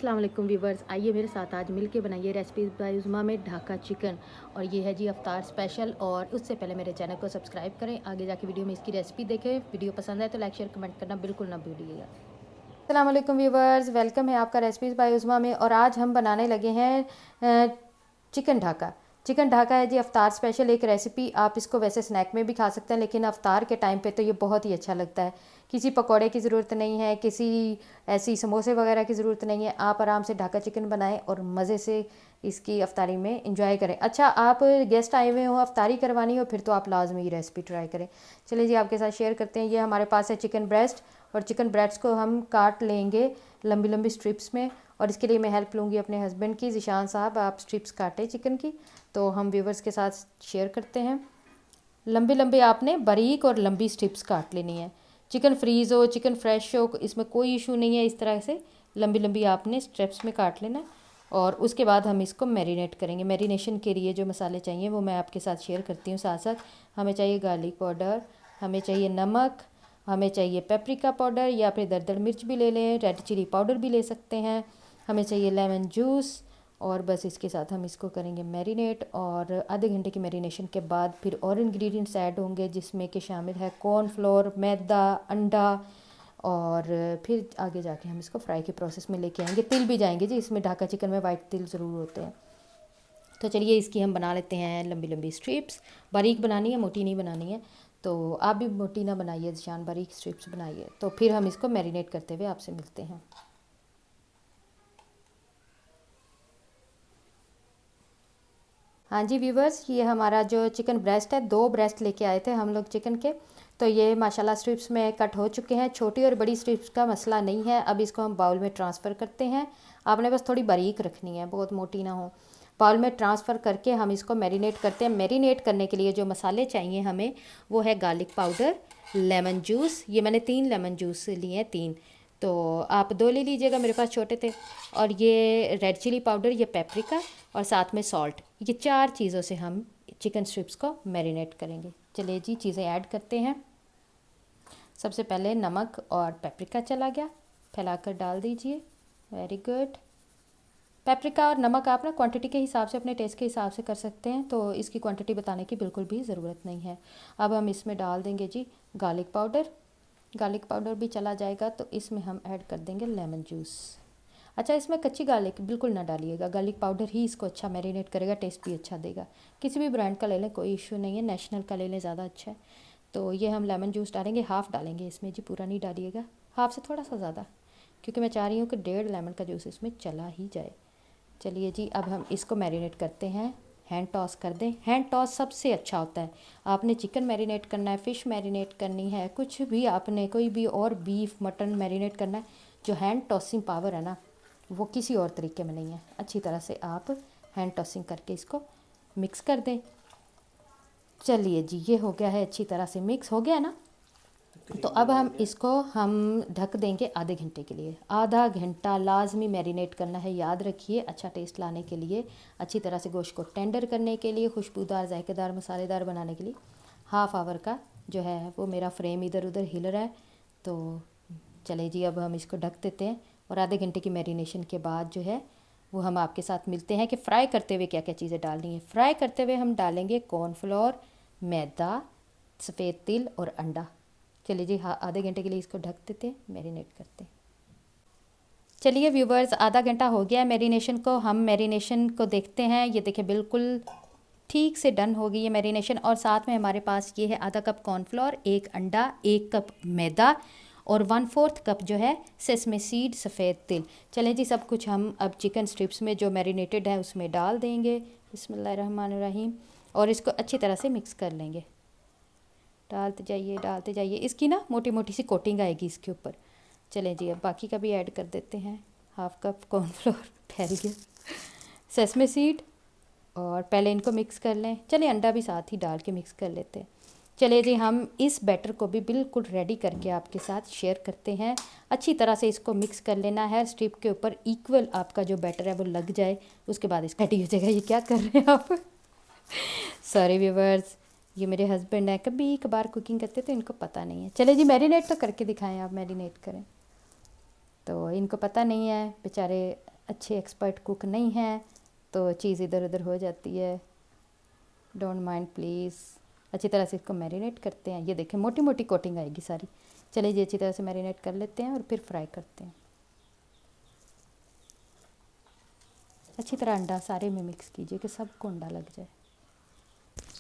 अस्सलाम वालेकुम व्यूवर्स, आइए मेरे साथ आज मिलके बनाइए रेसिपीज़ बाय उज़मा में ढाका चिकन। और ये है जी अफ्तार स्पेशल। और उससे पहले मेरे चैनल को सब्सक्राइब करें, आगे जाके वीडियो में इसकी रेसिपी देखें। वीडियो पसंद आए तो लाइक शेयर कमेंट करना बिल्कुल ना भूलिएगा। अस्सलाम वालेकुम व्यूवर्स, वेलकम है आपका रेसिपीज़ बाय उज़मा में। और आज हम बनाने लगे हैं चिकन ढाका। चिकन ढाका है जी अफ्तार स्पेशल एक रेसिपी। आप इसको वैसे स्नैक में भी खा सकते हैं, लेकिन अफ्तार के टाइम पे तो ये बहुत ही अच्छा लगता है। किसी पकौड़े की ज़रूरत नहीं है, किसी ऐसी समोसे वगैरह की ज़रूरत नहीं है। आप आराम से ढाका चिकन बनाएं और मज़े से इसकी अफ्तारी में इंजॉय करें। अच्छा, आप गेस्ट आए हुए हो, अफ्तारी करवानी हो, फिर तो आप लाजमी ये रेसिपी ट्राई करें। चलिए जी आपके साथ शेयर करते हैं। ये हमारे पास है चिकन ब्रेस्ट, और चिकन ब्रेस्ट को हम काट लेंगे लंबी लंबी स्ट्रिप्स में। और इसके लिए मैं हेल्प लूँगी अपने हस्बैंड की। ज़िशान साहब, आप स्ट्रिप्स काटें चिकन की, तो हम व्यूवर्स के साथ शेयर करते हैं। लंबी लंबी आपने बारीक और लंबी स्ट्रिप्स काट लेनी है। चिकन फ्रीज़ हो, चिकन फ्रेश हो, इसमें कोई इशू नहीं है। इस तरह से लंबी लंबी आपने स्ट्रिप्स में काट लेना। और उसके बाद हम इसको मैरिनेट करेंगे। मैरिनेशन के लिए जो मसाले चाहिए वो मैं आपके साथ शेयर करती हूँ साथ साथ। हमें चाहिए गार्लिक पाउडर, हमें चाहिए नमक, हमें चाहिए पेपरिका पाउडर या फिर दरदर मिर्च भी ले लें, रेड चिली पाउडर भी ले सकते हैं। हमें चाहिए लेमन जूस। और बस इसके साथ हम इसको करेंगे मैरिनेट। और आधे घंटे की मैरिनेशन के बाद फिर और इंग्रेडिएंट्स ऐड होंगे, जिसमें कि शामिल है कॉर्नफ्लोर, मैदा, अंडा। और फिर आगे जाके हम इसको फ्राई के प्रोसेस में लेके आएंगे। तिल भी जाएंगे जी इसमें, ढाका चिकन में वाइट तिल ज़रूर होते हैं। तो चलिए इसकी हम बना लेते हैं लंबी लंबी स्ट्रिप्स। बारीक बनानी है, मोटी नहीं बनानी है। तो आप भी मोटी ना बनाइए जान, बारीक स्ट्रिप्स बनाइए। तो फिर हम इसको मैरिनेट करते हुए आपसे मिलते हैं। हाँ जी व्यूवर्स, ये हमारा जो चिकन ब्रेस्ट है, 2 ब्रेस्ट लेके आए थे हम लोग चिकन के। तो ये माशाल्लाह स्ट्रिप्स में कट हो चुके हैं। छोटी और बड़ी स्ट्रिप्स का मसला नहीं है। अब इसको हम बाउल में ट्रांसफ़र करते हैं। आपने बस थोड़ी बारीक रखनी है, बहुत मोटी ना हो। बाउल में ट्रांसफ़र करके हम इसको मैरिनेट करते हैं। मैरिनेट करने के लिए जो मसाले चाहिए हमें, वो है गार्लिक पाउडर, लेमन जूस। ये मैंने 3 लेमन जूस लिए हैं, 3। तो आप 2 ले लीजिएगा, मेरे पास छोटे थे। और ये रेड चिली पाउडर, ये पेपरिका, और साथ में सॉल्ट। ये 4 चीज़ों से हम चिकन स्ट्रिप्स को मैरिनेट करेंगे। चलिए जी चीज़ें ऐड करते हैं। सबसे पहले नमक और पेपरिका चला गया, फैलाकर डाल दीजिए। Very good. पेपरिका और नमक आप ना क्वांटिटी के हिसाब से, अपने टेस्ट के हिसाब से कर सकते हैं, तो इसकी क्वांटिटी बताने की बिल्कुल भी ज़रूरत नहीं है। अब हम इसमें डाल देंगे जी गार्लिक पाउडर। गार्लिक पाउडर भी चला जाएगा तो इसमें हम ऐड कर देंगे लेमन जूस। अच्छा, इसमें कच्ची गार्लिक बिल्कुल ना डालिएगा, गार्लिक पाउडर ही इसको अच्छा मैरिनेट करेगा, टेस्ट भी अच्छा देगा। किसी भी ब्रांड का ले लें, कोई इशू नहीं है, नेशनल का ले लें, ज़्यादा अच्छा है। तो ये हम लेमन जूस डालेंगे, हाफ़ डालेंगे इसमें जी, पूरा नहीं डालिएगा, हाफ़ से थोड़ा सा ज़्यादा, क्योंकि मैं चाह रही हूँ कि 1.5 लेमन का जूस इसमें चला ही जाए। चलिए जी अब हम इसको मैरिनेट करते हैं। हैंड टॉस कर दें, हैंड टॉस सबसे अच्छा होता है। आपने चिकन मैरिनेट करना है, फ़िश मैरिनेट करनी है, कुछ भी आपने कोई भी और बीफ मटन मैरिनेट करना है, जो हैंड टॉसिंग पावर है ना, वो किसी और तरीके में नहीं है। अच्छी तरह से आप हैंड टॉसिंग करके इसको मिक्स कर दें। चलिए जी ये हो गया है, अच्छी तरह से मिक्स हो गया ना। तो अब हम ढक देंगे आधे घंटे के लिए। आधा घंटा लाजमी मैरिनेट करना है, याद रखिए, अच्छा टेस्ट लाने के लिए, अच्छी तरह से गोश्त को टेंडर करने के लिए, खुशबूदार जायकेदार मसालेदार बनाने के लिए। हाफ़ आवर का जो है वो मेरा फ्रेम इधर उधर हिल रहा है। तो चले जी अब हम इसको ढक देते हैं। और आधे घंटे की मैरिनेशन के बाद जो है वो हम आपके साथ मिलते हैं कि फ़्राई करते हुए क्या क्या चीज़ें डालनी है। फ्राई करते हुए हम डालेंगे कॉर्नफ्लोर, मैदा, सफ़ेद तिल और अंडा। चलिए जी हाँ, आधे घंटे के लिए इसको ढक देते हैं, मैरिनेट करते हैं। चलिए व्यूवर्स, आधा घंटा हो गया है मैरिनेशन को। हम मैरिनेशन को देखते हैं। ये देखिए बिल्कुल ठीक से डन हो गई है मैरिनेशन। और साथ में हमारे पास ये है आधा कप कॉर्नफ्लोर, 1 अंडा, 1 कप मैदा, और 1/4 कप जो है सेसमे सीड, सफ़ेद तिल। चलें जी सब कुछ हम अब चिकन स्ट्रिप्स में जो मैरिनेटेड है उसमें डाल देंगे। बिस्मिल्लाहिर्रहमानिर्रहीम। और इसको अच्छी तरह से मिक्स कर लेंगे। डालते जाइए, इसकी ना मोटी मोटी सी कोटिंग आएगी इसके ऊपर। चलें जी अब बाकी का भी ऐड कर देते हैं। हाफ़ कप कॉर्नफ्लोर फैल गया, सेसमे सीड, और पहले इनको मिक्स कर लें। चलिए अंडा भी साथ ही डाल के मिक्स कर लेते हैं। चलिए जी हम इस बैटर को भी बिल्कुल रेडी करके आपके साथ शेयर करते हैं। अच्छी तरह से इसको मिक्स कर लेना है, स्ट्रिप के ऊपर इक्वल आपका जो बैटर है वो लग जाए, उसके बाद इसका रेडी हो जाएगा। ये क्या कर रहे हैं आप? सॉरी व्यूवर्स, ये मेरे हस्बैंड हैं, कभी कभार कुकिंग करते तो इनको पता नहीं है। चले जी मैरिनेट तो करके दिखाएं, आप मैरिनेट करें, तो इनको पता नहीं है बेचारे, अच्छे एक्सपर्ट कुक नहीं हैं तो चीज़ इधर उधर हो जाती है, डोंट माइंड प्लीज़। अच्छी तरह से इसको मैरिनेट करते हैं। ये देखें मोटी मोटी कोटिंग आएगी सारी। चलिए जी अच्छी तरह से मैरिनेट कर लेते हैं और फिर फ्राई करते हैं। अच्छी तरह अंडा सारे में मिक्स कीजिए कि सबको अंडा लग जाए।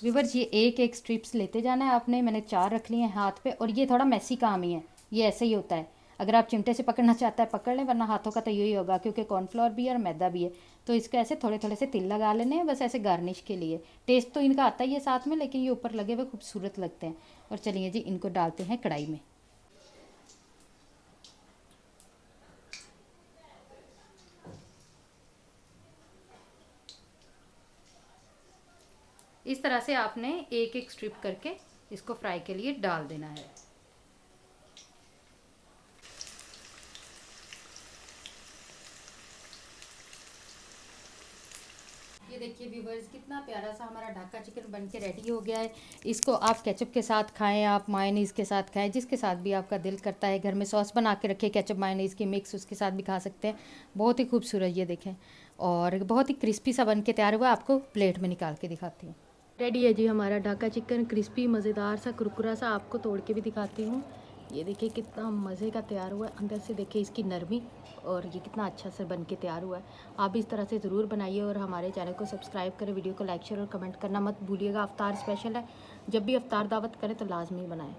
व्यूअर्स ये एक एक स्ट्रिप्स लेते जाना है आपने। मैंने 4 रख लिए हैं हाथ पे और ये थोड़ा मैसी काम ही है, ये ऐसे ही होता है। अगर आप चिमटे से पकड़ना चाहता है पकड़ लें, वरना हाथों का तो यही होगा क्योंकि कॉर्नफ्लोर भी है और मैदा भी है। तो इसको ऐसे थोड़े थोड़े से तिल लगा लेने हैं बस ऐसे गार्निश के लिए। टेस्ट तो इनका आता ही है साथ में, लेकिन ये ऊपर लगे हुए खूबसूरत लगते हैं। और चलिए जी इनको डालते हैं कढ़ाई में। इस तरह से आपने एक एक स्ट्रिप करके इसको फ्राई के लिए डाल देना है। ये देखिए व्यूवर्स कितना प्यारा सा हमारा ढाका चिकन बन के रेडी हो गया है। इसको आप केचप के साथ खाएं, आप मायोनीज़ के साथ खाएं, जिसके साथ भी आपका दिल करता है। घर में सॉस बना के रखें केचप मायोनीज़ की मिक्स, उसके साथ भी खा सकते हैं। बहुत ही खूबसूरत ये देखें और बहुत ही क्रिस्पी सा बन के तैयार हुआ। आपको प्लेट में निकाल के दिखाती हूँ। रेडी है जी हमारा ढाका चिकन, क्रिस्पी मज़ेदार सा कुरकुरा सा। आपको तोड़ के भी दिखाती हूँ। ये देखिए कितना मज़े का तैयार हुआ है। अंदर से देखिए इसकी नरमी और ये कितना अच्छा से बन के तैयार हुआ है। आप इस तरह से ज़रूर बनाइए और हमारे चैनल को सब्सक्राइब करें। वीडियो को लाइक शेयर और कमेंट करना मत भूलिएगा। अफ्तार स्पेशल है, जब भी अफ्तार दावत करें तो लाजमी बनाएं।